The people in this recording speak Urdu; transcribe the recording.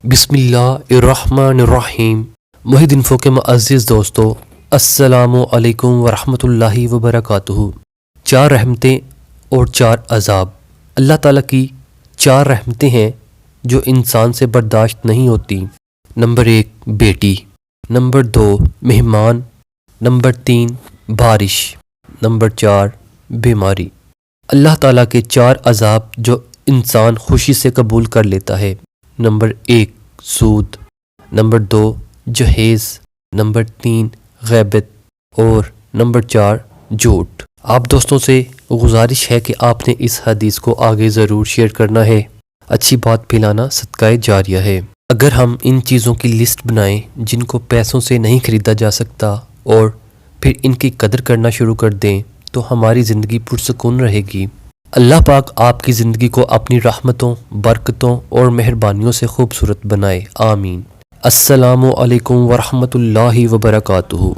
بسم اللہ الرحمن الرحیم۔ محی انفو کے معزز دوستو، السلام علیکم ورحمۃ اللہ وبرکاتہ۔ 4 رحمتیں اور 4 عذاب۔ اللہ تعالیٰ کی 4 رحمتیں ہیں جو انسان سے برداشت نہیں ہوتی۔ نمبر 1 بیٹی، نمبر 2 مہمان، نمبر 3 بارش، نمبر 4 بیماری۔ اللہ تعالیٰ کے 4 عذاب جو انسان خوشی سے قبول کر لیتا ہے۔ نمبر 1 سود، نمبر 2 جہیز، نمبر 3 غیبت اور نمبر 4 جھوٹ۔ آپ دوستوں سے گزارش ہے کہ آپ نے اس حدیث کو آگے ضرور شیئر کرنا ہے۔ اچھی بات پھیلانا صدقہ جاریہ ہے۔ اگر ہم ان چیزوں کی لسٹ بنائیں جن کو پیسوں سے نہیں خریدا جا سکتا اور پھر ان کی قدر کرنا شروع کر دیں تو ہماری زندگی پرسکون رہے گی۔ اللہ پاک آپ کی زندگی کو اپنی رحمتوں، برکتوں اور مہربانیوں سے خوبصورت بنائے، آمین۔ السلام علیکم ورحمۃ اللہ وبرکاتہ۔